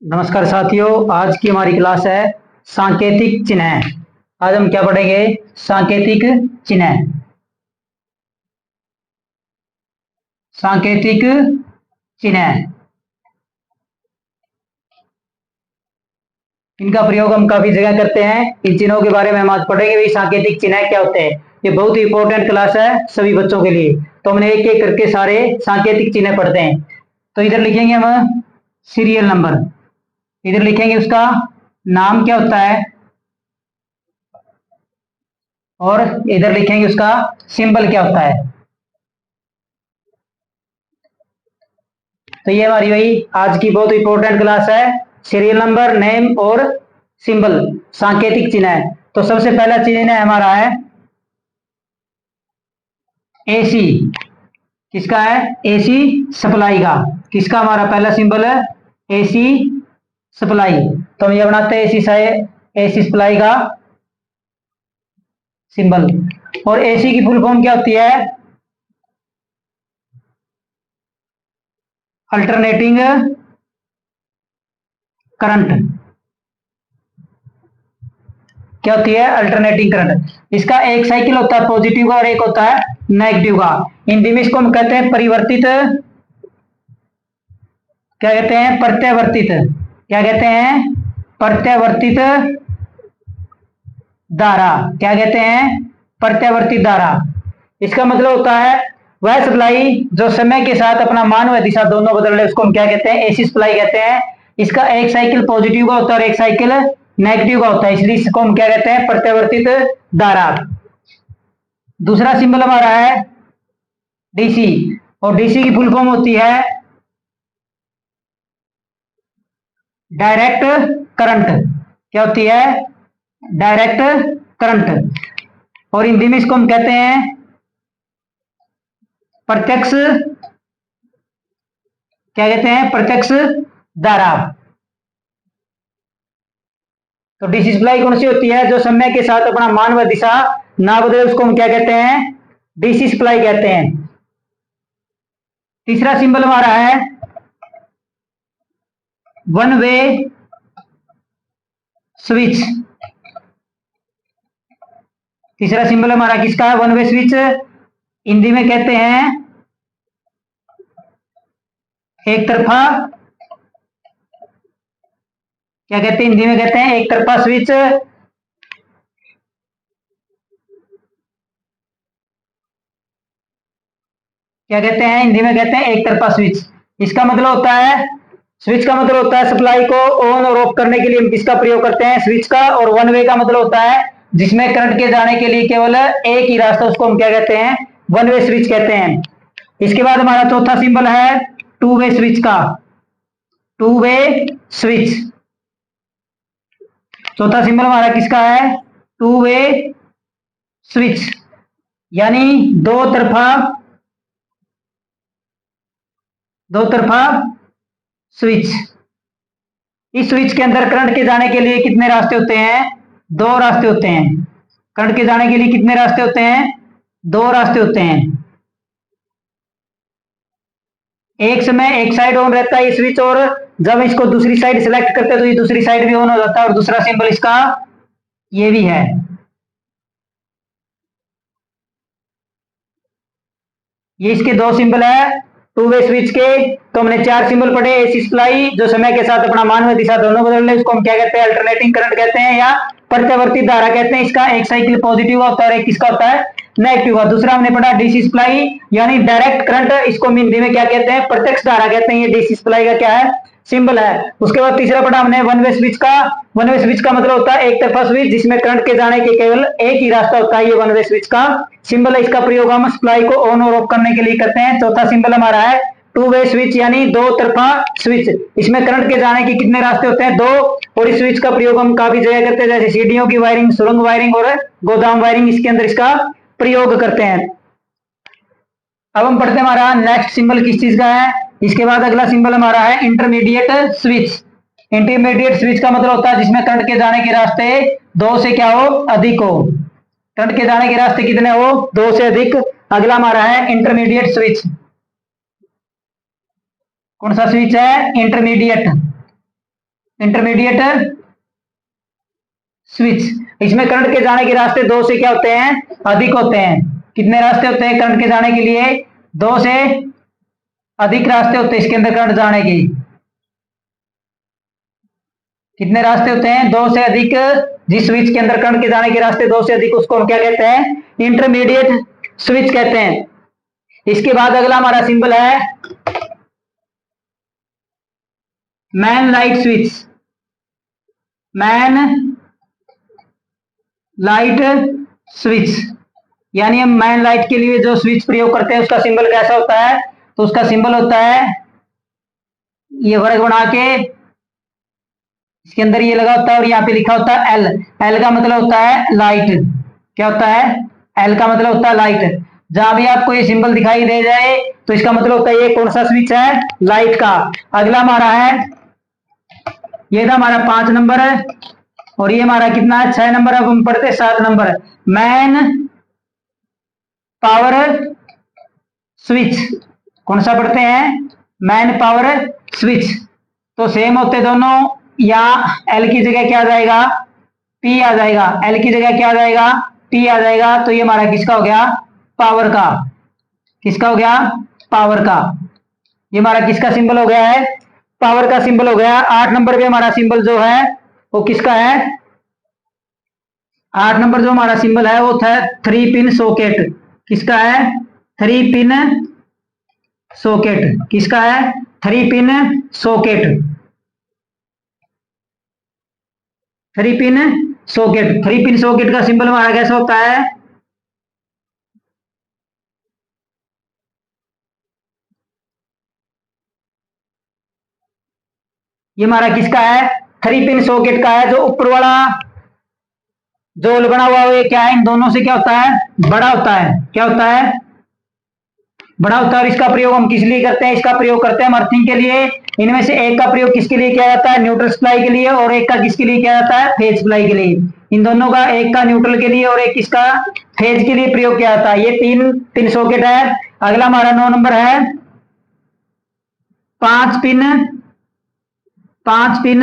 नमस्कार साथियों, आज की हमारी क्लास है सांकेतिक चिन्ह। आज हम क्या पढ़ेंगे? सांकेतिक चिन्ह। सांकेतिक चिन्ह, इनका प्रयोग हम काफी जगह करते हैं। इन चिन्हों के बारे में हम आज पढ़ेंगे भी, सांकेतिक चिन्ह क्या होते हैं। ये बहुत ही इंपॉर्टेंट क्लास है सभी बच्चों के लिए, तो हमने एक एक करके सारे सांकेतिक चिन्ह पढ़ते हैं। तो इधर लिखेंगे हम सीरियल नंबर, इधर लिखेंगे उसका नाम क्या होता है, और इधर लिखेंगे उसका सिंबल क्या होता है। तो ये हमारी वही आज की बहुत इंपॉर्टेंट क्लास है, सीरियल नंबर, नेम और सिंबल, सांकेतिक चिन्ह। तो सबसे पहला चिन्ह हमारा है एसी। किसका है? एसी सप्लाई का। किसका? हमारा पहला सिंबल है एसी सप्लाई। तो हम ये बनाते हैं एसी सप्लाई का सिंबल। और एसी की फुल फॉर्म क्या होती है? Alternating current. क्या होती है? Alternating current. इसका एक साइकिल होता है पॉजिटिव का और एक होता है नेगेटिव का। इन दिमिश को हम कहते हैं परिवर्तित, क्या कहते हैं? प्रत्यावर्तित। क्या कहते हैं? प्रत्यावर्तित धारा। क्या कहते हैं? प्रत्यावर्तित धारा। इसका मतलब होता है वह सप्लाई जो समय के साथ अपना मान व दिशा दोनों बदल रहे, उसको हम क्या कहते हैं? एसी सप्लाई कहते हैं। इसका एक साइकिल पॉजिटिव का होता है और एक साइकिल नेगेटिव का होता है, इसलिए इसको हम क्या कहते हैं? प्रत्यावर्तित धारा। दूसरा सिंबल हमारा है डीसी, और डीसी की फुल फॉर्म होती है डायरेक्ट करंट। क्या होती है? Direct current. और हिंदी में इसको हम कहते हैं प्रत्यक्ष, क्या कहते हैं? प्रत्यक्ष धारा। तो डीसी सप्लाई कौन सी होती है? जो समय के साथ अपना मान व दिशा ना बदले, उसको हम क्या कहते हैं? डीसी सप्लाई कहते हैं। तीसरा सिंबल हमारा है वन वे स्विच। तीसरा सिंबल हमारा किसका है? One way switch. हिंदी में कहते हैं एक तरफा, क्या कहते हैं? हिंदी में कहते हैं एक तरफा स्विच। क्या कहते हैं? हिंदी में कहते हैं एक तरफा स्विच। इसका मतलब होता है, स्विच का मतलब होता है सप्लाई को ऑन और ऑफ करने के लिए हम किसका प्रयोग करते हैं? स्विच का। और वन वे का मतलब होता है जिसमें करंट के जाने के लिए केवल एक ही रास्ता, उसको हम क्या कहते हैं? वन वे स्विच कहते हैं। इसके बाद हमारा चौथा सिंबल है टू वे स्विच का। Two way switch. चौथा सिंबल हमारा किसका है? टू वे स्विच, यानी दो तरफा स्विच। इस स्विच के अंदर करंट के जाने के लिए कितने रास्ते होते हैं? दो रास्ते होते हैं। करंट के जाने के लिए कितने रास्ते होते हैं? दो रास्ते होते हैं। एक समय एक साइड ऑन रहता है ये स्विच, और जब इसको दूसरी साइड सिलेक्ट करते हैं तो ये दूसरी साइड भी ऑन हो जाता है। और दूसरा सिंबल इसका ये भी है। ये इसके दो सिंबल है टू वे स्विच के। तो हमने चार सिंबल पढ़े। एसी सप्लाई जो समय के साथ अपना मान व दिशा दोनों बदल रहे, उसको हम क्या कहते हैं? अल्टरनेटिंग करंट कहते हैं या प्रत्यावर्ती धारा कहते हैं। इसका एक साइकिल पॉजिटिव का होता है और एक किसका होता है? नेगेटिव का। दूसरा हमने पढ़ा डीसी सप्लाई, यानी डायरेक्ट करंट, इसको हम हिंदी में क्या कहते हैं? प्रत्यक्ष धारा कहते हैं। ये डीसी सप्लाई का क्या है? सिंबल है। उसके बाद तीसरा पढ़ा हमने वन वे स्विच का। वन वे स्विच का मतलब होता है एक तरफा स्विच जिसमें करंट के जाने के केवल एक ही रास्ता होता है, ये वन वे स्विच का सिंबल है। इसका प्रयोग हम सप्लाई को ऑन और ऑफ करने के लिए करते हैं। चौथा सिंबल हमारा है टू वे स्विच, यानी दो तरफा स्विच। इसमें करंट के जाने के कितने रास्ते होते हैं? दो। और इस स्विच का प्रयोग हम काफी जगह करते हैं, जैसे सीढ़ियों की वायरिंग, सुरंग वायरिंग और गोदाम वायरिंग, इसके अंदर इसका प्रयोग करते हैं। अब हम पढ़ते हैं हमारा नेक्स्ट सिंबल किस चीज का है। इसके बाद अगला सिंबल हमारा है इंटरमीडिएट स्विच। इंटरमीडिएट स्विच का मतलब होता है जिसमें करंट के जाने के रास्ते दो से क्या हो? अधिक हो। करंट के जाने के रास्ते कितने हो? दो से अधिक। अगला हमारा है इंटरमीडिएट स्विच। कौन सा स्विच है? इंटरमीडिएट। Intermediate switch. इसमें करंट के जाने के रास्ते दो से क्या होते हैं, अधिक होते हैं। कितने रास्ते होते हैं करंट के जाने के लिए, दो से अधिक रास्ते होते हैं इसके अंदर करंट जाने की। कितने रास्ते होते हैं, दो से अधिक। जिस स्विच के अंदर करंट के जाने के रास्ते दो से अधिक, उसको हम क्या कहते हैं, इंटरमीडिएट स्विच कहते हैं। इसके बाद अगला हमारा सिंबल है man light switch. Man light switch, यानी हम मैन लाइट के लिए जो स्विच प्रयोग करते हैं उसका सिंबल कैसा होता है, तो उसका सिंबल होता है ये वर्ग बना के, इसके अंदर ये लगा होता है और यहाँ पे लिखा होता है एल। एल का मतलब होता है लाइट। क्या होता है, एल का मतलब होता है लाइट। जहां भी आपको ये सिंबल दिखाई दे जाए तो इसका मतलब होता है ये कौन सा स्विच है, लाइट का। अगला हमारा है, ये था हमारा 5 नंबर है, और ये हमारा कितना है, 6 नंबर। अब हम पढ़ते 7 नंबर, मैन पावर स्विच। कौन सा पढ़ते हैं, मैन पावर स्विच। तो सेम होते दोनों, या एल की जगह क्या आ जाएगा, पी आ जाएगा। एल की जगह क्या आ जाएगा, पी आ जाएगा। तो ये हमारा किसका हो गया, पावर का। किसका हो गया, पावर का। ये हमारा किसका सिंबल हो गया है, पावर का सिंबल हो गया। 8 नंबर पे हमारा सिंबल जो है वो किसका है, 8 नंबर जो हमारा सिंबल है वो था 3 पिन सॉकेट। किसका है, 3 पिन सॉकेट। किसका है, 3 pin socket. 3 pin socket. 3 pin socket का सिंबल हमारा कैसा होता है, ये हमारा किसका है, 3 पिन सॉकेट का है। जो ऊपर वाला जो होल बना हुआ है, क्या है, इन दोनों से क्या होता है, बड़ा होता है। क्या होता है, बड़ा होता है। और इसका प्रयोग हम किस लिए करते हैं, इसका प्रयोग करते हैं हम अर्थिंग के लिए। इनमें से एक का प्रयोग किसके लिए किया जाता है, न्यूट्रल सप्लाई के लिए, और एक का किसके लिए किया जाता है, फेज सप्लाई के लिए। इन दोनों का, एक का न्यूट्रल के लिए और एक किसका, फेज के लिए प्रयोग किया जाता है। ये 3 पिन सॉकेट है। अगला हमारा 9 नंबर है 5 पिन, 5 पिन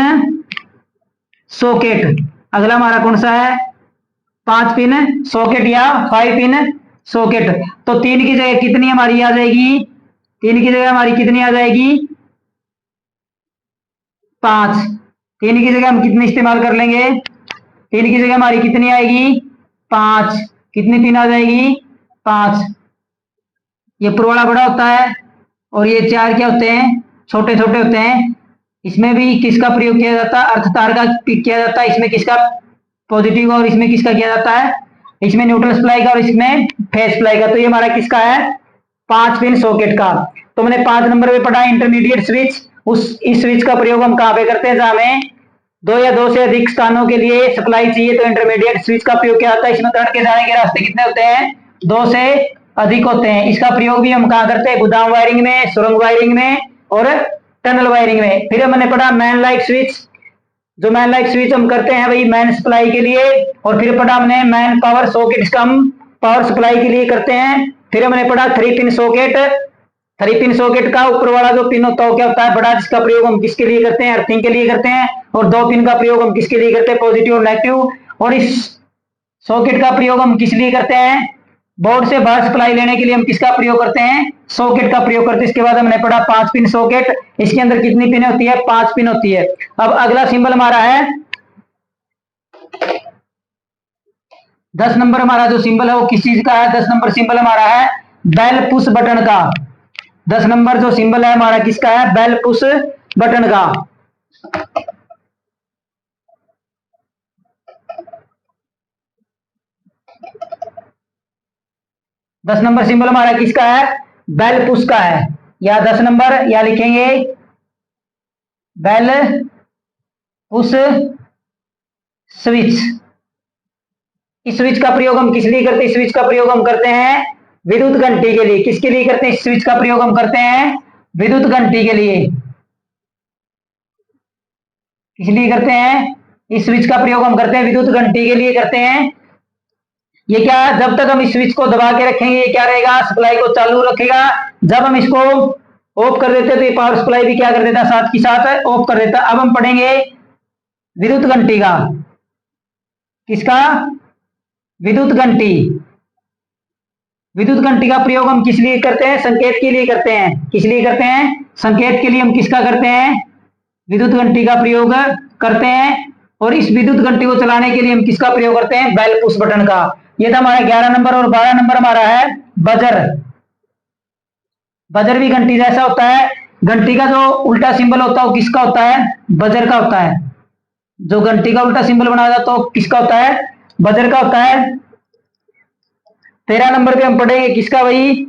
सॉकेट। अगला हमारा कौन सा है, 5 पिन सॉकेट या 5 पिन सॉकेट। तो 3 की जगह कितनी हमारी आ जाएगी, 3 की जगह हमारी कितनी आ जाएगी, 5। 3 की जगह हम कितनी इस्तेमाल कर लेंगे, 3 की जगह हमारी कितनी आएगी, 5। कितनी पिन आ जाएगी, 5। ये पुरवाड़ा बड़ा होता है और ये 4 क्या होते हैं, छोटे छोटे होते हैं। इसमें भी किसका प्रयोग किया जाता है, अर्थ तार का किया जाता है। इसमें किसका पॉजिटिव और इसमें किसका किया जाता है, इसमें न्यूट्रल सप्लाई का और इसमें फेज सप्लाई का। तो ये हमारा किसका है, 5 पिन सॉकेट का। तो मैंने 5 नंबर पे पढ़ा इंटरमीडिएट स्विच। इस स्विच का प्रयोग हम कहाँ पे करते हैं, जहां हमें 2 या 2 से अधिक स्थानों के लिए सप्लाई चाहिए तो इंटरमीडिएट स्विच का प्रयोग किया जाता है। इसमें करंट के जाने के रास्ते कितने होते हैं, 2 से अधिक होते हैं। इसका प्रयोग भी हम कहाँ करते हैं, गोदाम वायरिंग में, सुरंग वायरिंग में और टनल वायरिंग में। फिर हमने पढ़ा मैन लाइट स्विच। जो मैन लाइट स्विच हम करते हैं भाई मैन सप्लाई के लिए। और फिर पढ़ा हमने मैन पावर सॉकेट, इसका हम पावर सप्लाई के लिए करते हैं। फिर हमने पढ़ा 3 पिन सॉकेट। 3 पिन सॉकेट का ऊपर वाला जो पिन होता है क्या होता है, बड़ा, जिसका प्रयोग हम किसके लिए करते हैं, अर्थिंग के लिए करते हैं। और 2 पिन का प्रयोग हम किसके लिए करते हैं, पॉजिटिव और नेगेटिव। और इस सॉकेट का प्रयोग हम किस लिए करते हैं, बोर्ड से बाहर सप्लाई लेने के लिए हम किसका प्रयोग करते हैं, सॉकेट का प्रयोग करते हैं। इसके बाद हमने पढ़ा 5 पिन सॉकेट। इसके अंदर कितनी पिन होती है, 5 पिन होती है। अब अगला सिंबल हमारा है 10 नंबर। हमारा जो सिंबल है वो किस चीज का है, 10 नंबर सिंबल हमारा है बेल पुश बटन का। 10 नंबर जो सिंबल है हमारा किसका है, बेल पुश बटन का। 10 नंबर सिंबल हमारा किसका है, बेल पुश का है। या 10 नंबर या लिखेंगे बेल पुश स्विच। इस स्विच का प्रयोग हम किस लिए करते हैं, स्विच का प्रयोग हम करते हैं विद्युत घंटी के लिए। किसके लिए करते हैं, स्विच का प्रयोग हम करते हैं विद्युत घंटी के लिए। किस लिए करते हैं, इस स्विच का प्रयोग हम करते हैं विद्युत घंटी के लिए करते हैं। ये क्या, जब तक हम इस स्विच को दबा के रखेंगे ये क्या रहेगा, सप्लाई को चालू रखेगा। जब हम इसको ऑफ कर देते तो ये पावर सप्लाई भी क्या कर देता है, साथ की साथ ऑफ कर देता। अब हम पढ़ेंगे विद्युत घंटी का, किसका, विद्युत घंटी। विद्युत घंटी का प्रयोग हम किस लिए करते हैं, संकेत के लिए करते हैं। किस लिए करते हैं, संकेत के लिए हम किसका करते हैं, विद्युत घंटी का प्रयोग करते हैं। और इस विद्युत घंटी को चलाने के लिए हम किसका प्रयोग करते हैं, बेल पुश बटन का। ये था हमारा 11 नंबर। और 12 नंबर हमारा है बजर। बजर भी घंटी जैसा होता है। घंटी का जो उल्टा सिंबल होता है वो किसका होता है, बजर का होता है। जो घंटी का उल्टा सिंबल बनाया जाता है तो किसका होता है, बजर का होता है। 13 नंबर पे हम पढ़ेंगे किसका, वही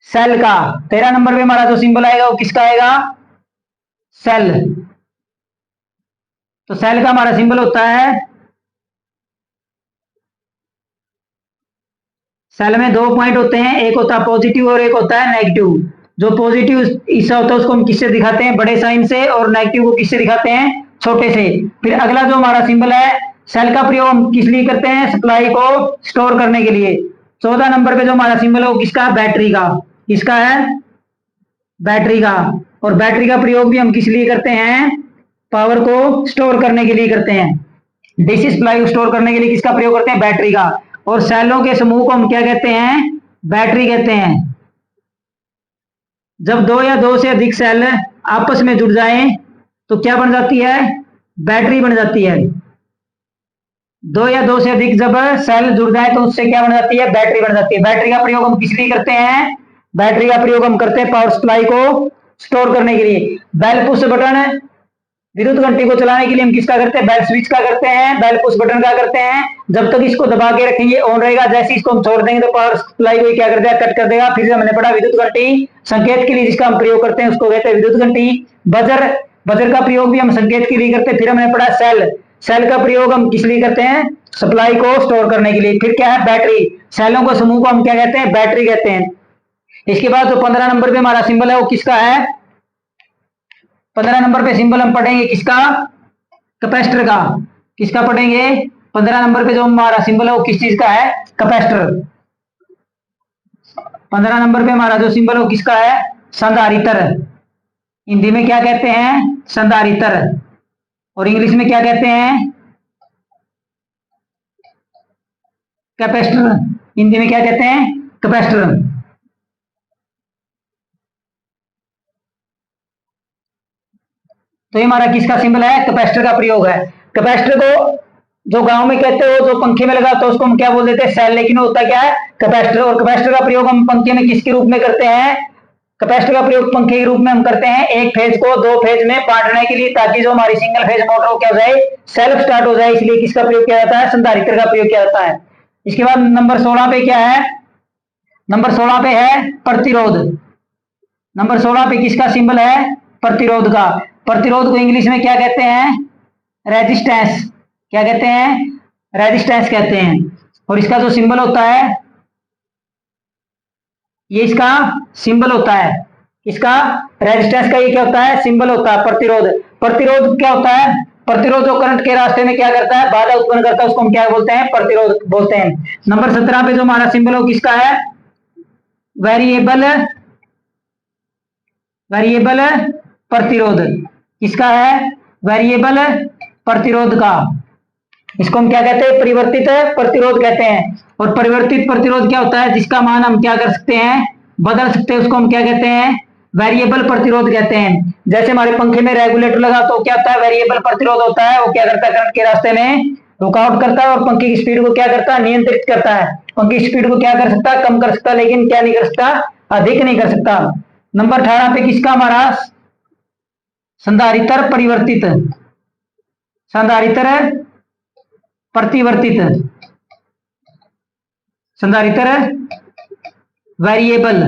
सेल का। 13 नंबर पे हमारा जो सिंबल आएगा वो किसका आएगा, सेल। तो सेल का हमारा सिंबल होता है, सेल में 2 पॉइंट होते हैं, एक होता है पॉजिटिव और एक होता है नेगेटिव। जो पॉजिटिव हिस्सा होता है उसको हम किससे दिखाते हैं, बड़े साइन से, और नेगेटिव को किससे दिखाते हैं, छोटे से। फिर अगला जो हमारा सिंबल है, सेल का प्रयोग हम किस लिए करते हैं, सप्लाई को स्टोर करने के लिए। 14 नंबर पे जो हमारा सिंबल है वो किसका, बैटरी का। किसका है, बैटरी का। और बैटरी का प्रयोग भी हम किस लिए करते हैं, पावर को स्टोर करने के लिए करते हैं। डीसी सप्लाई को स्टोर करने के लिए किसका प्रयोग करते हैं, बैटरी का। और सेलों के समूह को हम क्या कहते हैं, बैटरी कहते हैं। जब दो या दो से अधिक सेल आपस में जुड़ जाएं तो क्या बन जाती है, बैटरी बन जाती है। दो या दो से अधिक जब सेल जुड़ जाए तो उससे क्या बन जाती है, बैटरी बन जाती है। बैटरी का प्रयोग हम किस लिए करते हैं, बैटरी का प्रयोग हम करते हैं पावर सप्लाई को स्टोर करने के लिए। बेल पुश बटन, विद्युत घंटी को चलाने के लिए हम किसका करते हैं, बेल स्विच का करते हैं, बेल पुश बटन का करते हैं। जब तक इसको दबा के रखेंगे ऑन रहेगा, जैसे ही इसको हम छोड़ देंगे तो पावर सप्लाई को क्या कर देगा, कट कर देगा। फिर हमने पढ़ा विद्युत घंटी संकेत के लिए जिसका हम प्रयोग करते हैं उसको कहते हैं विद्युत घंटी। बजर, बजर का प्रयोग भी हम संकेत के लिए करते हैं। फिर हमने पढ़ा सेल, सेल का प्रयोग हम किस लिए करते हैं, सप्लाई को स्टोर करने के लिए। फिर क्या है, बैटरी, सेलों को समूह को हम क्या कहते हैं, बैटरी कहते हैं। इसके बाद जो 15 नंबर पे हमारा सिंबल है वो किसका है, 15 नंबर पे सिंबल हम पढ़ेंगे किसका, कैपेसिटर का। किसका पढ़ेंगे, 15 नंबर पे जो हमारा सिंबल है वो किस चीज का है, कैपेसिटर। 15 नंबर पे हमारा जो सिंबल है वो किसका है, संधारित्र। हिंदी में क्या कहते हैं, संधारित्र। और इंग्लिश में क्या कहते हैं, कैपेसिटर। हिंदी में क्या कहते हैं, कैपेसिटर। तो ये हमारा किसका सिंबल है, कैपेसिटर का प्रयोग है। कैपेसिटर को जो गांव में कहते हो, जो पंखे में लगा तो उसको हम क्या बोल देते हैं, सेल। लेकिन होता क्या है, कैपेसिटर। और कैपेसिटर का प्रयोग हम पंखे में किसके रूप में करते हैं, कैपेसिटर का प्रयोग पंखे के रूप में हम करते हैं एक फेज को दो फेज में बांटने के लिए, ताकि जो हमारी सिंगल फेज मोटर हो क्या हो जाए, सेल्फ स्टार्ट हो जाए। इसलिए किसका प्रयोग किया जाता है, संधारित्र का प्रयोग किया जाता है। इसके बाद नंबर 16 पे क्या है, नंबर 16 पे है प्रतिरोध। नंबर 16 पे किसका सिंबल है, प्रतिरोध का। प्रतिरोध को इंग्लिश में क्या कहते हैं, रेजिस्टेंस। क्या कहते हैं, रेजिस्टेंस कहते हैं। और इसका जो सिंबल होता है, ये इसका सिंबल होता है। इसका, रेजिस्टेंस का ये क्या होता है, सिंबल होता है प्रतिरोध। प्रतिरोध क्या होता है, प्रतिरोध जो करंट के रास्ते में क्या करता है, बाधा उत्पन्न करता है, उसको हम क्या बोलते हैं, प्रतिरोध बोलते हैं। नंबर 17 पे जो हमारा सिंबल हो किसका है, वेरिएबल, वेरिएबल प्रतिरोध। किसका है, वेरिएबल प्रतिरोध का। इसको हम क्या कहते हैं, परिवर्तित प्रतिरोध कहते हैं। और परिवर्तित प्रतिरोध क्या होता है, जिसका मान हम क्या कर सकते हैं, बदल सकते हैं, उसको हम क्या कहते हैं, वेरिएबल प्रतिरोध कहते हैं। जैसे हमारे पंखे में रेगुलेटर लगा तो क्या होता है, वेरिएबल प्रतिरोध होता है। वो क्या करता है, करंट के रास्ते में रुकावट करता है और पंखे की स्पीड को क्या करता है, नियंत्रित करता है। पंखे की स्पीड को क्या कर सकता है, कम कर सकता है, लेकिन क्या नहीं कर सकता, अधिक नहीं कर सकता। नंबर 18 पे किसका हमारा, संधारित्र परिवर्तित, संधारित्र प्रतिवर्तित, संधारित्र वेरिएबल।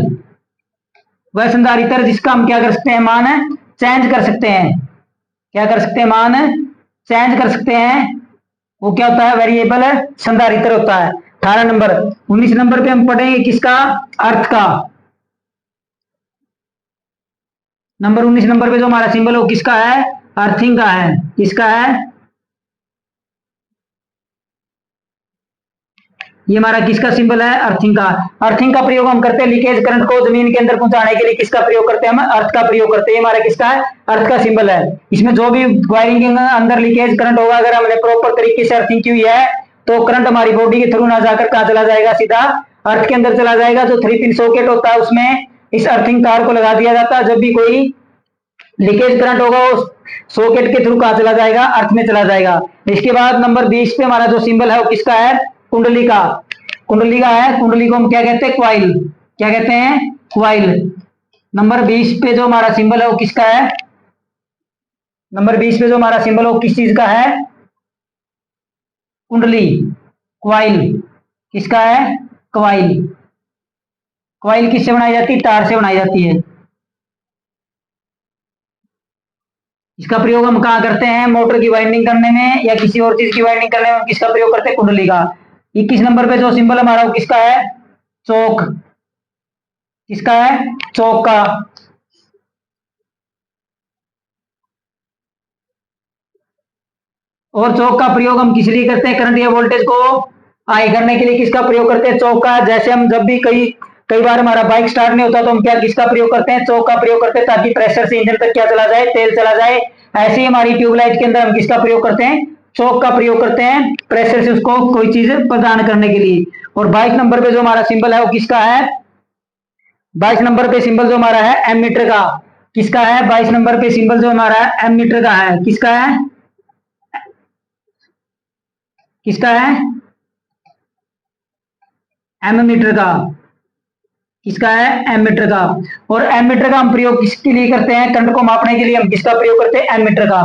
वह संधारित्र जिसका हम क्या कर सकते हैं, मान चेंज कर सकते हैं। क्या कर सकते हैं, मान चेंज कर सकते हैं। वो क्या होता है, वेरिएबल संधारित्र होता है। 18 नंबर। 19 नंबर पे हम पढ़ेंगे किसका, अर्थ का। नंबर 19 नंबर पे जो हमारा सिंबल हो किसका है, अर्थिंग का है। किसका है, ये हमारा किसका सिंबल है? अर्थिंग का। अर्थिंग का प्रयोग हम करते हैं लीकेज करंट को जमीन के अंदर पहुंचाने के लिए, किसका प्रयोग करते हैं? हम अर्थ का प्रयोग करते हैं। हमारा किसका है? अर्थ का सिंबल है। इसमें जो भी वायरिंग के अंदर लीकेज करंट होगा, अगर हमने प्रॉपर तरीके से अर्थिंग की हुई है तो करंट हमारी बॉडी के थ्रू ना जाकर कहां चला जाएगा? सीधा अर्थ के अंदर चला जाएगा। जो 3 पिन सॉकेट होता है उसमें इस अर्थिंग तार को लगा दिया जाता है। जब भी कोई लीकेज करंट होगा उस सॉकेट के थ्रू कहां चला जाएगा? अर्थ में चला जाएगा। इसके बाद नंबर 20 पे हमारा जो सिंबल है वो किसका है? कुंडली का। कुंडली का है। कुंडली को हम क्या कहते हैं? क्वाइल। क्या कहते हैं? क्वाइल। नंबर 20 पे जो हमारा सिंबल है वो किसका है? नंबर 20 पे जो हमारा सिंबल है वो किस चीज का है? कुंडली, क्वाइल। किसका है? क्वाइल। क्वाइल किससे बनाई जाती है? तार से बनाई जाती है। इसका प्रयोग हम कहाँ करते हैं? मोटर की वाइंडिंग करने में या किसी और चीज की वाइंडिंग करने में किसका प्रयोग करते हैं? कुंडली का। 21 नंबर पे जो सिंबल हमारा वो किसका है? चौक। किसका है? चौक का। और चौक का प्रयोग हम किस लिए करते हैं? करंट या वोल्टेज को हाई करने के लिए किसका प्रयोग करते हैं? चौक का। जैसे हम जब भी कई कई बार हमारा बाइक स्टार्ट नहीं होता तो हम क्या किसका प्रयोग करते हैं? चौक का प्रयोग करते हैं, ताकि प्रेशर से इंजन तक क्या चला जाए? तेल चला जाए। ऐसे ही हमारी ट्यूबलाइट के अंदर हम किसका प्रयोग करते हैं? चौक का प्रयोग करते हैं, प्रेशर से उसको कोई चीज प्रदान करने के लिए। और 22 नंबर पे जो हमारा सिंबल है वो किसका है? 22 नंबर पे सिंबल जो हमारा है एमीटर का। किसका है? 22 नंबर पे सिंबल जो हमारा है एमीटर का है। किसका है? किसका है? एमीटर का। किसका है? एमीटर का। और एमीटर का हम प्रयोग किसके लिए करते हैं? करंट को मापने के लिए हम किसका प्रयोग करते हैं? एमीटर का।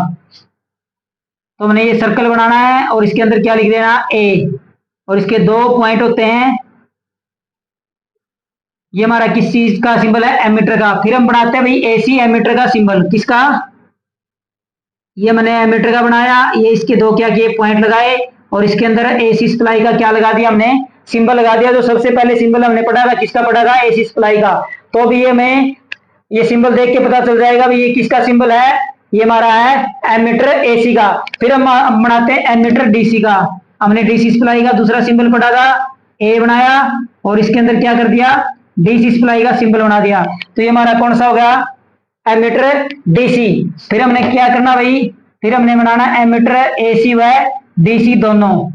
तो हमने ये सर्कल बनाना है और इसके अंदर क्या लिख देना? ए। और इसके दो पॉइंट होते हैं। ये हमारा किस चीज का सिंबल है? एमीटर का। फिर हम बनाते हैं भाई एसी एमीटर का सिंबल। किसका? ये मैंने एमीटर का बनाया। ये इसके दो क्या किए? पॉइंट लगाए और इसके अंदर एसी सप्लाई का क्या लगा दिया? हमने सिंबल लगा दिया। जो सबसे पहले सिंबल हमने पढ़ा था किसका पढ़ा था? एसी सप्लाई का। तो भी ये मैं ये सिंबल देख के पता चल जाएगा भी ये किसका सिंबल है? ये हमारा है एमीटर एसी का। फिर हम बनाते हैं एमीटर डीसी का। हमने डीसी सप्लाई का दूसरा सिंबल पढ़ा था, ए बनाया और इसके अंदर क्या कर दिया? डीसी सप्लाई का सिंबल बना दिया। तो ये हमारा कौन सा हो गया? Ammeter DC. फिर हमने क्या करना भाई? फिर हमने बनाना एमीटर एसी व डीसी दोनों।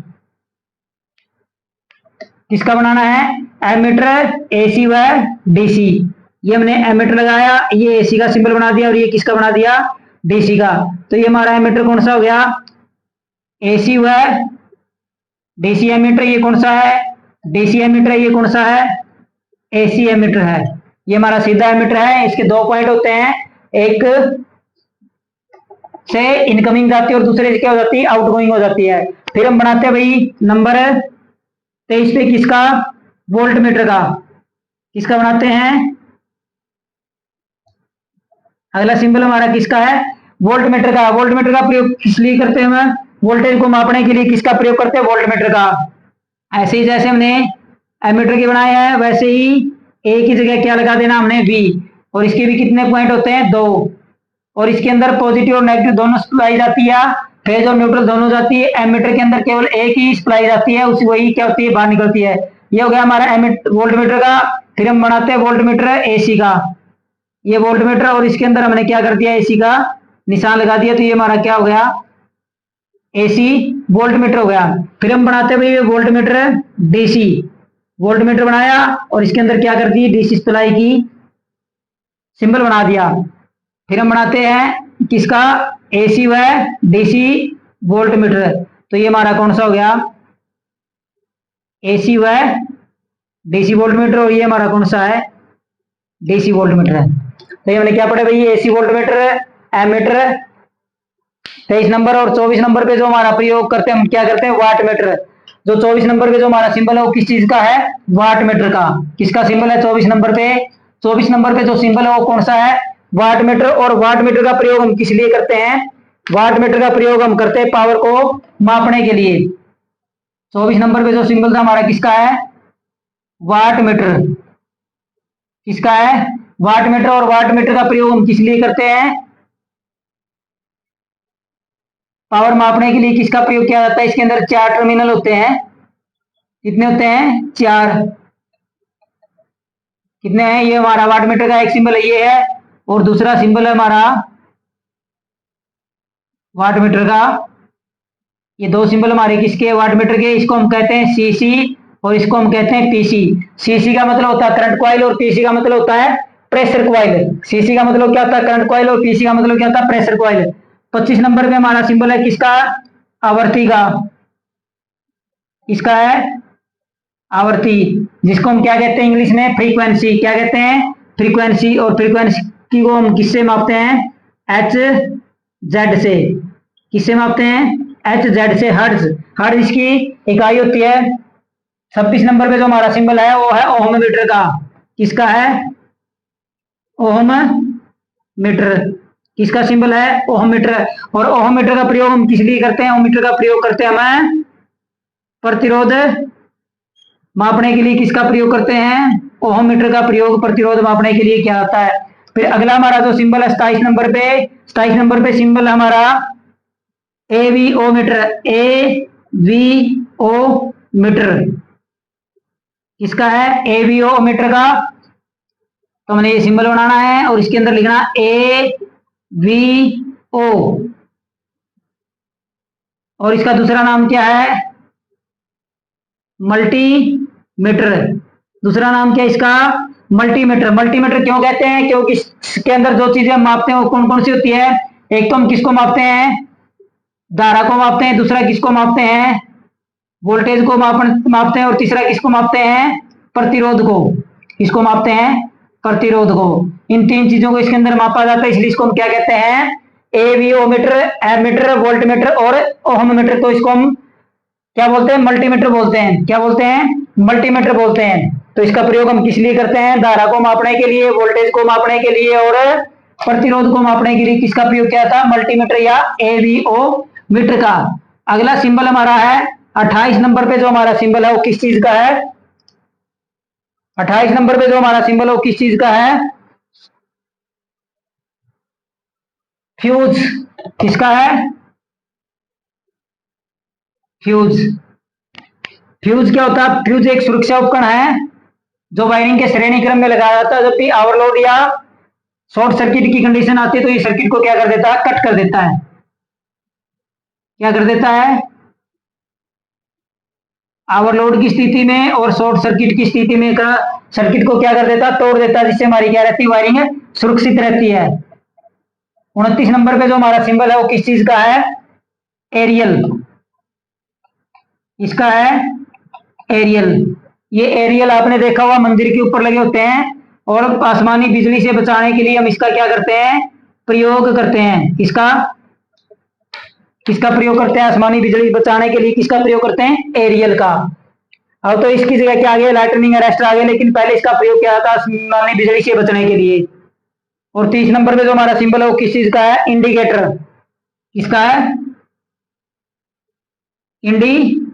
किसका बनाना है? एमीटर एसी व डीसी। ये हमने एमीटर लगाया, ये एसी का सिंबल बना दिया और ये किसका बना दिया? डीसी का। तो ये हमारा एमीटर कौन सा हो गया? एसी व डीसी एमीटर। ये कौन सा है? DC ammeter. ये कौन सा है? एसी एमीटर है। ये हमारा सीधा एमीटर है। इसके दो पॉइंट होते हैं, एक से इनकमिंग जाती है और दूसरे से क्या हो जाती है? आउटगोइंग हो जाती है। फिर हम बनाते हैं भाई नंबर 23 पे किसका? वोल्ट मीटर का। किसका बनाते हैं? अगला सिंबल हमारा किसका है? वोल्ट मीटर का। वोल्ट मीटर का प्रयोग किस लिए करते हैं? हम वोल्टेज को मापने के लिए किसका प्रयोग करते हैं? वोल्ट मीटर का। ऐसे ही जैसे हमने एमीटर के बनाए हैं वैसे ही ए की जगह क्या लगा देना? हमने वी। और इसके भी कितने पॉइंट होते हैं? दो। और इसके अंदर पॉजिटिव और नेगेटिव दोनों सप्लाई जाती है, फेज और न्यूट्रल दोनों जाती है। एमीटर के अंदर केवल एक ही सप्लाई जाती है, उसी वही क्या होती है? बाहर निकलती है। ये हो गया हमारा वोल्ट मीटर का। फिर हम बनाते हैं वोल्ट मीटर एसी का। ये वोल्ट मीटर और इसके अंदर हमने क्या कर दिया? एसी का निशान लगा दिया। तो ये हमारा क्या हो गया? एसी वोल्ट मीटर हो गया। फिर हम बनाते हैं भाई volt meter DC. Volt meter बनाया और इसके अंदर क्या कर दी? डीसी सप्लाई की सिंबल बना दिया। फिर हम बनाते हैं किसका? एसी व डीसी वोल्ट मीटर। तो ये हमारा कौन सा हो गया? एसी व डीसी वोल्ट मीटर। और ये हमारा कौन सा है? डीसी वोल्ट मीटर है। तो ये हमने क्या पढ़ा भाई? AC volt meter, ammeter 23 number. और 24 नंबर पे जो हमारा प्रयोग करते हैं हम क्या करते हैं? Watt meter. जो 24 नंबर पे जो हमारा सिंबल है वो किस चीज का है? वाट मीटर का। किसका सिंबल है 24 नंबर पे? 24 नंबर पे जो सिंबल है वो कौन सा है? Watt meter. और वाट मीटर का प्रयोग हम किस लिए करते हैं? वाट मीटर का प्रयोग हम करते हैं पावर को मापने के लिए। 24 नंबर पे जो सिंबल था हमारा किसका है? Watt meter. किसका है? Watt meter. और वाट मीटर का प्रयोग हम किस लिए करते हैं? पावर मापने के लिए। किसका प्रयोग किया जाता है? इसके अंदर चार टर्मिनल होते हैं। कितने होते हैं? 4। कितने हैं? ये हमारा वाटमीटर का एक सिंबल है, ये है, और दूसरा सिंबल है हमारा वाटमीटर का। ये दो सिंबल हमारे किसके? वाटमीटर के। इसको हम कहते हैं सीसी और इसको हम कहते हैं पीसी। सीसी का मतलब होता है करंट कॉइल और पीसी का मतलब होता है प्रेशर कॉइल। सीसी का मतलब क्या होता है? करंट कॉइल, और पीसी का मतलब क्या होता है? Pressure coil. 25 नंबर पे हमारा सिंबल है किसका? आवर्ती का। इसका है आवर्ती, जिसको हम क्या कहते हैं इंग्लिश में? फ्रीक्वेंसी। क्या कहते हैं? फ्रीक्वेंसी। और फ्रीक्वेंसी को हम किससे मापते हैं? एच जेड से। किससे मापते हैं? एच जेड से। हर्ट्ज। हर्ट्ज इसकी इकाई होती है। 26 नंबर पे जो हमारा सिंबल है वो है ओहम मीटर का। किसका है? Ohm meter. किसका सिंबल है? Ohm meter. और ओहम मीटर का प्रयोग हम किस लिए करते हैं? ओहम मीटर का प्रयोग करते हैं हमें प्रतिरोध मापने के लिए। किसका प्रयोग करते हैं? ओहम मीटर का प्रयोग प्रतिरोध मापने के लिए क्या होता है। फिर अगला हमारा जो सिंबल है 27 नंबर पे, 27 नंबर पे सिंबल हमारा एवीओ मीटर। एवीओ मीटर। किसका है? एवीओ मीटर का। तो हमने ये सिंबल बनाना है और इसके अंदर लिखना ए वी ओ, और इसका दूसरा नाम क्या है? मल्टीमीटर। दूसरा नाम क्या है इसका? मल्टीमीटर। मल्टीमीटर क्यों कहते हैं? क्योंकि इसके अंदर जो चीजें हम मापते हैं वो कौन कौन सी होती है? एक तो हम किसको मापते हैं? धारा को मापते हैं। दूसरा किसको मापते हैं? वोल्टेज को मापते हैं। और तीसरा किसको मापते हैं? प्रतिरोध को। किसको मापते हैं? प्रतिरोध को। इन तीन चीजों को इसके अंदर मापा जाता है, इसलिए इसको हम क्या कहते हैं? एवीओ मीटर, एमीटर, वोल्ट मीटर और ओहम मीटर। तो इसको हम क्या बोलते हैं? मल्टीमीटर बोलते हैं। क्या बोलते हैं? मल्टीमीटर बोलते हैं। तो इसका प्रयोग हम किस लिए करते हैं? धारा को मापने के लिए, वोल्टेज को मापने के लिए और प्रतिरोध को मापने के लिए। किसका प्रयोग किया था? मल्टीमीटर या एवीओ मीटर का। अगला सिंबल हमारा है 28 नंबर पे जो हमारा सिंबल है वो किस चीज का है? 28 नंबर पे जो हमारा सिंबल है वो किस चीज का है? फ्यूज। किसका है? फ्यूज। फ्यूज क्या होता है? फ्यूज एक सुरक्षा उपकरण है जो वायरिंग के श्रेणी क्रम में लगाया जाता है। जब भी ओवरलोड या शॉर्ट सर्किट की कंडीशन आती है तो ये सर्किट को क्या कर देता है? कट कर देता है। क्या कर देता है? ओवरलोड की स्थिति में और शॉर्ट सर्किट की स्थिति में सर्किट को क्या कर देता है? तोड़ देता है, जिससे हमारी क्या रहती है? वायरिंग सुरक्षित रहती है। 29 नंबर पे जो हमारा सिंबल है वो किस चीज का है? एरियल। इसका है एरियल। ये एरियल आपने देखा हुआ मंदिर के ऊपर लगे होते हैं, और आसमानी बिजली से बचाने के लिए हम इसका क्या करते हैं? प्रयोग करते हैं। किसका? किसका प्रयोग करते हैं? आसमानी बिजली बचाने के लिए किसका प्रयोग करते हैं? एरियल का। अब तो इसकी जगह क्या आ गया? लाइटनिंग अरेस्टर आ गया, लेकिन पहले इसका प्रयोग किया था आसमानी बिजली से बचने के लिए। और 30 नंबर पे जो हमारा सिंबल है वो किस चीज का है? इंडिकेटर। किसका है? इंडिकेटर।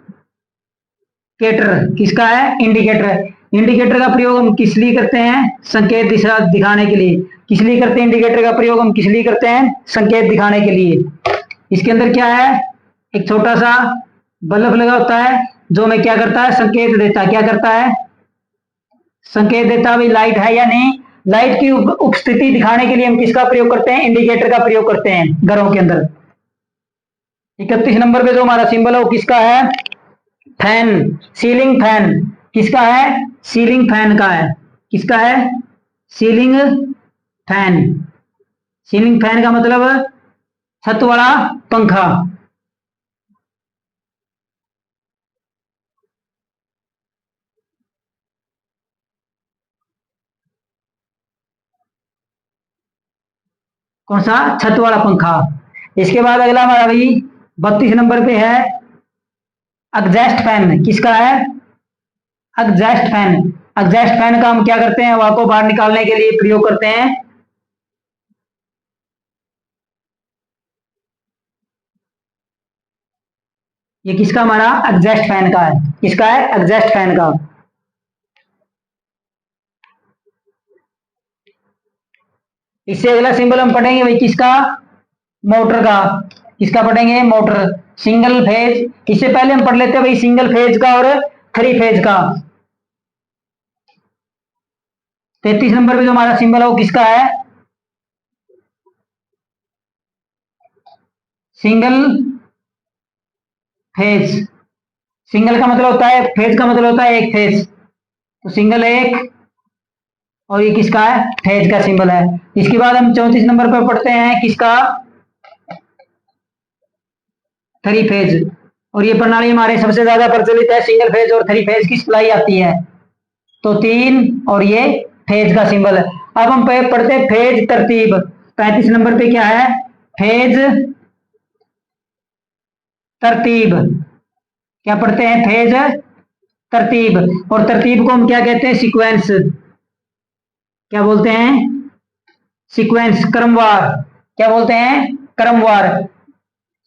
किसका है? इंडिकेटर। इंडिकेटर का प्रयोग हम किस लिए करते हैं? संकेत दिशा दिखाने के लिए। किस लिए करते हैं इंडिकेटर का प्रयोग? हम किस लिए करते हैं? संकेत दिखाने के लिए। इसके अंदर क्या है? एक छोटा सा बल्ब लगा होता है जो हमें क्या करता है? संकेत देता है। क्या करता है? संकेत देता है भाई लाइट है या नहीं। लाइट की उपस्थिति दिखाने के लिए हम किसका प्रयोग करते हैं? इंडिकेटर का प्रयोग करते हैं घरों के अंदर। 31 नंबर पे जो हमारा सिंबल है वो किसका है? फैन। Ceiling fan. किसका है? सीलिंग फैन का है। किसका है? Ceiling fan. सीलिंग फैन का मतलब छत वाला पंखा। कौन सा? छत वाला पंखा। इसके बाद अगला हमारा भाई 32 नंबर पे है एग्जॉस्ट फैन। किसका है? Exhaust fan. एग्जॉस्ट फैन का हम क्या करते हैं? हवा को बाहर निकालने के लिए प्रयोग करते हैं। ये किसका? हमारा एग्जॉस्ट फैन का है। किसका है? एग्जॉस्ट फैन का। इससे अगला सिंबल हम पढ़ेंगे भाई किसका? मोटर का। किसका पढ़ेंगे? मोटर। Single phase. इससे पहले हम पढ़ लेते हैं भाई सिंगल फेज का और थ्री फेज का। 33 नंबर पे जो हमारा सिंबल है वो किसका है? Single phase. सिंगल का मतलब होता है, फेज का मतलब होता है एक फेज, तो सिंगल एक, और ये किसका है? फेज का सिंबल है। इसके बाद हम 34 नंबर पर पढ़ते हैं किसका? Three phase. और ये प्रणाली हमारे सबसे ज्यादा प्रचलित है, सिंगल फेज और थ्री फेज की सप्लाई आती है। तो तीन और ये फेज का सिंबल है। अब हम पढ़ते हैं फेज तरतीब। 35 नंबर पे क्या है? फेज तरतीब। क्या पढ़ते हैं? फेज तरतीब। और तरतीब को हम क्या कहते हैं? सीक्वेंस। क्या बोलते हैं? सीक्वेंस, क्रमवार। क्या बोलते हैं? क्रमवार।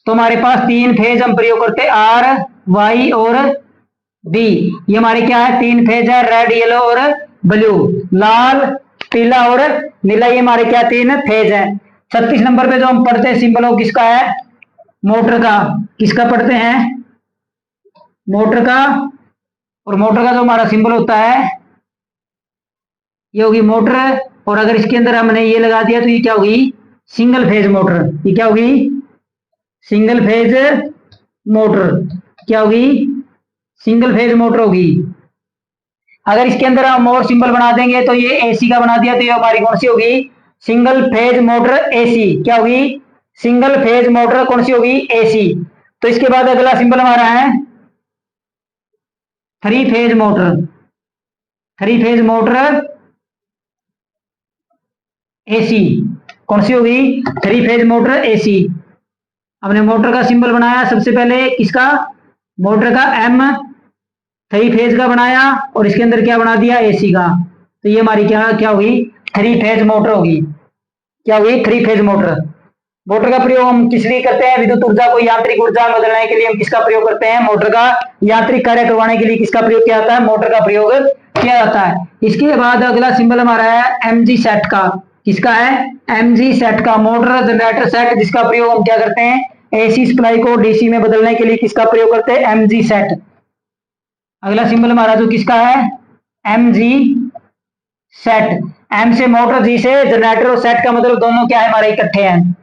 तो हमारे पास तीन फेज हम प्रयोग करते हैं, आर, वाई और बी। ये हमारे क्या है? तीन फेज है, रेड, येलो और ब्लू। लाल, पीला और नीला, ये हमारे क्या तीन फेज है। 36 नंबर पे जो हम पढ़ते हैं सिंबल वो किसका है? मोटर का। किसका पढ़ते हैं? मोटर का। और मोटर का जो हमारा सिंबल होता है ये होगी मोटर। और अगर इसके अंदर हमने ये लगा दिया तो ये क्या होगी? Single phase motor. ये क्या होगी? Single phase motor. क्या होगी? सिंगल फेज मोटर होगी। अगर इसके अंदर हम और सिंबल बना देंगे तो ये एसी का बना दिया तो ये हमारी कौन सी होगी? Single phase motor AC. क्या होगी? सिंगल फेज मोटर कौन सी होगी? एसी। तो इसके बाद अगला सिंबल हमारा है three phase motor. Three phase motor AC कौन सी होगी? Three phase motor AC. हमने मोटर का सिंबल बनाया सबसे पहले किसका? मोटर का एम। थ्री फेज का बनाया और इसके अंदर क्या बना दिया? एसी का। तो ये हमारी क्या क्या होगी? थ्री फेज मोटर होगी। क्या होगी? Three phase motor. मोटर का प्रयोग हम किस लिए करते हैं? विद्युत ऊर्जा को यांत्रिक ऊर्जा में बदलने के लिए हम किसका प्रयोग करते हैं? मोटर का। यांत्रिक कार्य करवाने के लिए किसका प्रयोग किया जाता है? मोटर का प्रयोग किया जाता है। इसके बाद अगला सिंबल हमारा है एमजी सेट का। किसका है? एमजी सेट का, मोटर जनरेटर सेट, जिसका प्रयोग हम क्या करते हैं? एसी सप्लाई को डीसी में बदलने के लिए किसका प्रयोग करते हैं? MG set. अगला सिंबल हमारा जो किसका है? M G set. एम से मोटर, जी से जनरेटर, और सेट का मतलब दोनों क्या है? हमारे इकट्ठे हैं।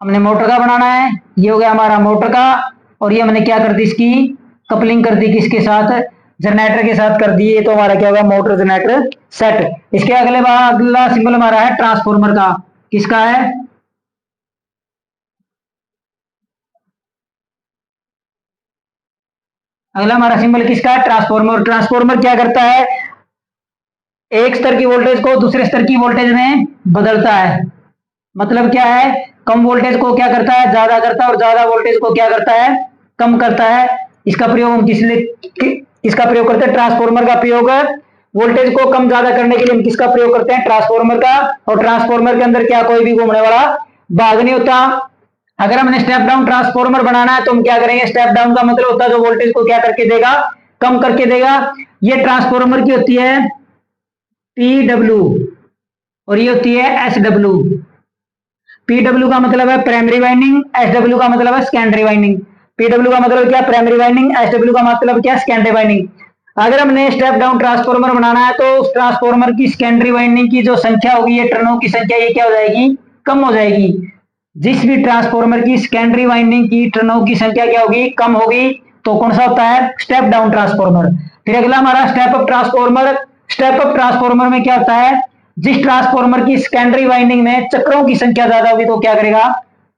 हमने मोटर का बनाना है, ये हो गया हमारा मोटर का। और ये हमने क्या कर दी? इसकी कपलिंग कर दी किसके साथ? जनरेटर के साथ कर दी। ये तो हमारा क्या होगा? Motor generator set. इसके अगला सिंबल हमारा है ट्रांसफॉर्मर का। किसका है? अगला हमारा सिंबल किसका है? ट्रांसफॉर्मर। ट्रांसफॉर्मर क्या करता है? एक स्तर की वोल्टेज को दूसरे स्तर की वोल्टेज में बदलता है। मतलब क्या है? कम वोल्टेज को क्या करता है? ज्यादा करता है, और ज्यादा वोल्टेज को क्या करता है? कम करता है। इसका प्रयोग हम किसका प्रयोग करते हैं? ट्रांसफॉर्मर का प्रयोग है। वोल्टेज को कम ज्यादा करने के लिए हम किसका प्रयोग करते हैं? ट्रांसफॉर्मर का। और ट्रांसफॉर्मर के अंदर क्या कोई भी घूमने वाला भाग नहीं होता। अगर हमने स्टेप डाउन ट्रांसफॉर्मर बनाना है तो हम क्या करेंगे? स्टेप डाउन का मतलब होता है जो वोल्टेज को क्या करके देगा? कम करके देगा। ये ट्रांसफॉर्मर की होती है पीडब्ल्यू, और ये होती है एसडब्ल्यू। पीडब्ल्यू का मतलब है प्राइमरी वाइंडिंग, एसडब्ल्यू का मतलब है सेकेंडरी वाइंडिंग। पीडब्ल्यू का मतलब क्या? Primary winding. एसडब्ल्यू का मतलब क्या? Secondary winding. अगर हमने स्टेप डाउन ट्रांसफॉर्मर बनाना है तो उस ट्रांसफॉर्मर की सेकेंडरी वाइंडिंग की जो संख्या होगी, ये टर्नों की संख्या, ये क्या हो जाएगी? कम हो जाएगी। जिस भी ट्रांसफॉर्मर की सेकेंडरी वाइंडिंग की टर्नों की संख्या क्या होगी? कम होगी। तो कौन सा होता है? Step down transformer. फिर अगला हमारा step up transformer. Step up transformer में क्या होता है? जिस ट्रांसफॉर्मर की सेकेंडरी वाइंडिंग में चक्रों की संख्या ज्यादा होगी तो क्या करेगा?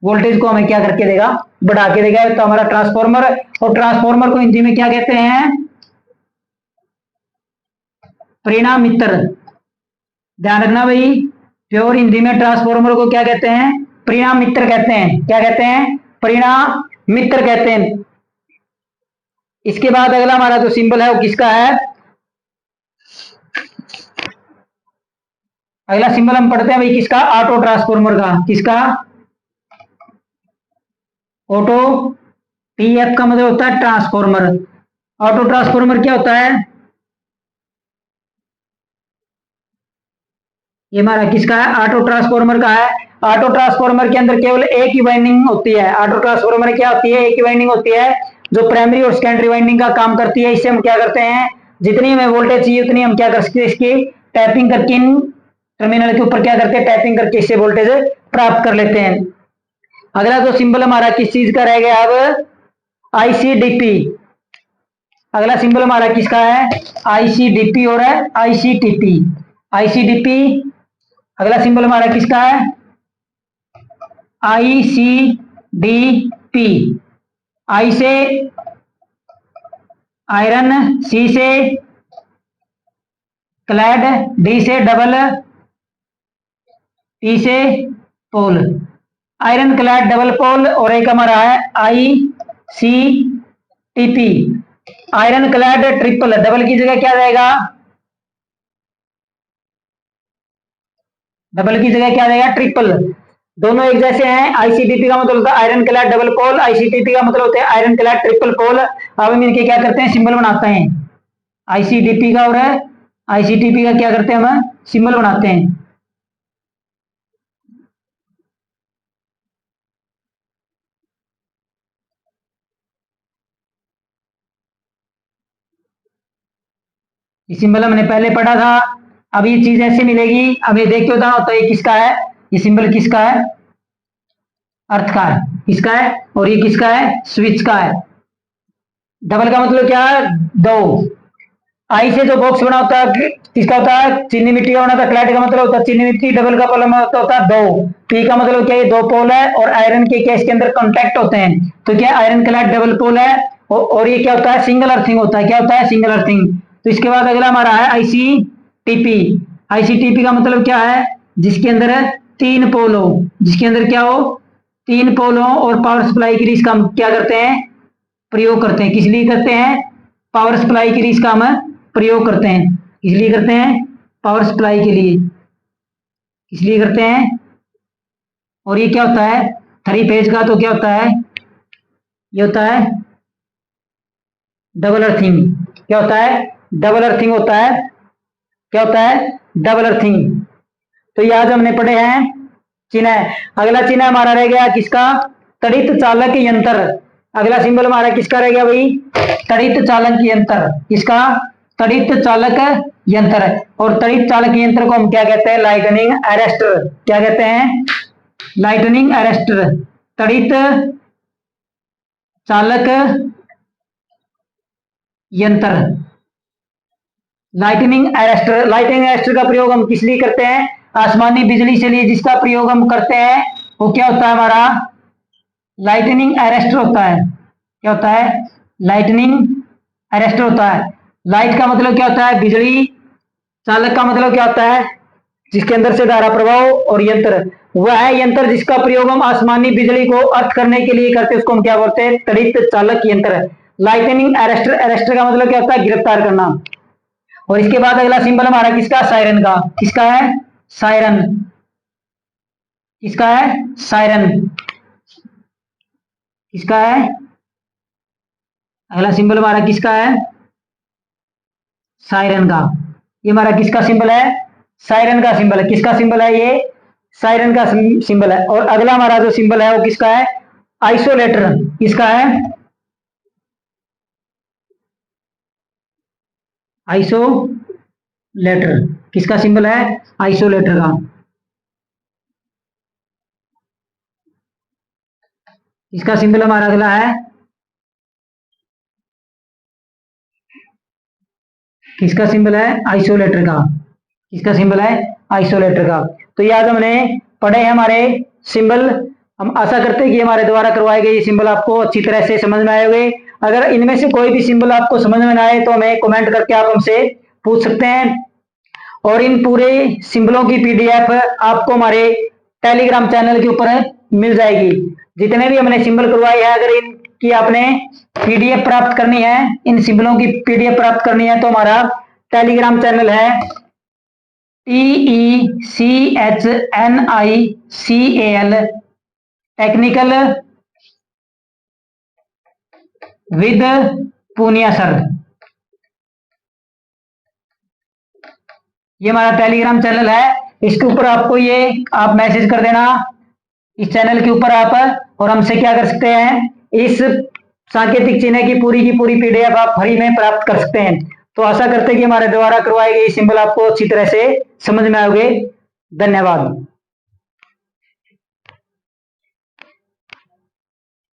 वोल्टेज को हमें क्या करके देगा? बढ़ा के देगा। तो हमारा ट्रांसफॉर्मर, और ट्रांसफॉर्मर को हिंदी में क्या कहते हैं? परिणामित्र। ध्यान रखना भाई, प्योर हिंदी में ट्रांसफॉर्मर को क्या कहते हैं? परिणामित्र कहते हैं। क्या कहते हैं? परिणामित्र कहते हैं। इसके बाद अगला हमारा जो सिंबल है वो किसका है? अगला सिंबल हम पढ़ते हैं भाई किसका? ऑटो ट्रांसफॉर्मर का। किसका? ऑटो। टीएफ का मतलब होता है ट्रांसफॉर्मर। ऑटो ट्रांसफॉर्मर क्या होता है? ये हमारा किसका है? ऑटो ट्रांसफॉर्मर का है। ऑटो ट्रांसफॉर्मर के अंदर केवल एक ही वाइंडिंग होती है। ऑटो ट्रांसफॉर्मर क्या होती है? एक ही वाइंडिंग होती है। जो प्राइमरी और सेकेंडरी वाइंडिंग का काम करती है। इससे हम क्या करते हैं, जितनी हमें वोल्टेज चाहिए उतनी हम क्या कर सकते हैं, इसकी टैपिंग करके इन टर्मिनल के ऊपर क्या करते हैं, टैपिंग करके इससे वोल्टेज प्राप्त कर लेते हैं। अगला जो सिंबल हमारा किस चीज का रह गया अब, आईसीडीपी। अगला सिंबल हमारा किसका है, आईसीडीपी और है आईसीटीपी। आईसीडीपी अगला सिंबल हमारा किसका है, आईसीडीपी। आई से आयरन, सी से क्लैड, डी से डबल, टी से pole. Iron clad double pole और एक हमारा है I C TP. Iron clad triple, double की जगह क्या रहेगा, डबल की जगह क्या रहेगा, ट्रिपल। दोनों एक जैसे हैं। आईसीटीपी का मतलब होता है आयरन क्लैड डबल पोल, आईसीटीपी का मतलब होता है आयरन क्लैड ट्रिपल पोल। अब हम इनके क्या करते हैं, सिंबल बनाते हैं। आईसीडीपी का और आईसीटीपी का क्या करते हैं, हम सिंबल बनाते हैं। ये सिंबल हमने पहले पढ़ा था। अब ये चीज ऐसे मिलेगी, अब ये देख के बताना होता है ये किसका है, ये सिंबल किसका है, अर्थ का है, किसका है, और ये किसका है, स्विच का है। डबल का मतलब क्या है, दो। आई से जो बॉक्स बना होता है किसका होता है, चीनी मिट्टी का बना होता है। क्लैड का मतलब होता है चीनी मिट्टी, डबल का मतलब होता है दो। पी का मतलब क्या है, दो पोल है और आयरन के क्या इसके अंदर कॉन्टैक्ट होते हैं, तो क्या आयरन क्लैड डबल पोल है। और ये क्या होता है, सिंगल अर्थिंग होता है। क्या होता है, सिंगल अर्थिंग। तो इसके बाद अगला हमारा है आईसीटीपी। आईसीटीपी का मतलब क्या है, जिसके अंदर है तीन पोल हो, जिसके अंदर क्या हो, तीन पोल हो और पावर सप्लाई के लिए इसका हम क्या करते हैं, प्रयोग करते हैं। किस लिए करते हैं, पावर सप्लाई के लिए इसका हम प्रयोग करते हैं। इसलिए करते हैं, पावर सप्लाई के लिए इसलिए करते हैं। और ये क्या होता है, थ्री फेज का तो क्या होता है, ये होता है डबल अर्थिंग। क्या होता है, डबल अर्थिंग होता है। क्या होता है, डबल अर्थिंग। तो ये आज हमने पढ़े हैं चिन्ह। अगला चिन्ह हमारा रह गया किसका, तड़ित चालक यंत्र। अगला सिंबल हमारा किसका रह गया भाई, तड़ित चालक यंत्र। किसका, तड़ित चालक यंत्र। और तड़ित चालक यंत्र को हम क्या कहते हैं, लाइटनिंग अरेस्टर। क्या कहते हैं, लाइटनिंग अरेस्टर। तड़ित चालक यंत्र, लाइटनिंग अरेस्टर। लाइटनिंग अरेस्टर का प्रयोग हम किस लिए करते हैं, आसमानी बिजली से लिए जिसका प्रयोग हम करते हैं वो क्या होता है हमारा, लाइटनिंग अरेस्टर होता है। क्या होता है, लाइटनिंग अरेस्टर होता है। लाइट का मतलब क्या होता है, बिजली। चालक का मतलब क्या होता है, जिसके अंदर से धारा प्रवाह। और यंत्र वह है यंत्र जिसका प्रयोग हम आसमानी बिजली को अर्थ करने के लिए करते हैं, उसको हम क्या बोलते हैं, तड़ित चालक यंत्र। Lightning arrester. अरेस्टर का मतलब क्या होता है, गिरफ्तार करना। और इसके बाद अगला सिंबल हमारा किसका, सायरन का। किसका है, सायरन। किसका है, सायरन। किसका है, अगला सिंबल हमारा किसका है, सायरन का। ये हमारा किसका सिंबल है, सायरन का सिंबल है। किसका सिंबल है, ये सायरन का सिंबल है। और अगला हमारा जो सिंबल है वो किसका है, आइसोलेटर। किसका है, आइसोलेटर। किसका सिंबल है, आइसोलेटर का। इसका सिंबल हमारा अगला है, किसका सिंबल है, आइसोलेटर का। किसका सिंबल है, आइसोलेटर का। तो ये आज हमने पढ़े हैं हमारे सिंबल। हम आशा करते हैं कि हमारे द्वारा करवाए गए ये सिंबल आपको अच्छी तरह से समझ में आए होंगे। अगर इनमें से कोई भी सिंबल आपको समझ में ना आए तो हमें कमेंट करके आप हमसे पूछ सकते हैं। और इन पूरे सिंबलों की पीडीएफ आपको हमारे टेलीग्राम चैनल के ऊपर मिल जाएगी। जितने भी हमने सिंबल करवाए हैं, अगर इनकी आपने पीडीएफ प्राप्त करनी है, इन सिंबलों की पीडीएफ प्राप्त करनी है, तो हमारा टेलीग्राम चैनल है TECHNICAL technical with Poonia sir. ये हमारा टेलीग्राम चैनल है। इसके ऊपर आपको ये आप मैसेज कर देना इस चैनल के ऊपर आप, और हमसे क्या कर सकते हैं, इस सांकेतिक चिन्ह की पूरी पीडीएफ आप फ्री में प्राप्त कर सकते हैं। तो आशा करते हैं कि हमारे द्वारा करवाए गए सिंबल आपको अच्छी तरह से समझ में आओगे। धन्यवाद।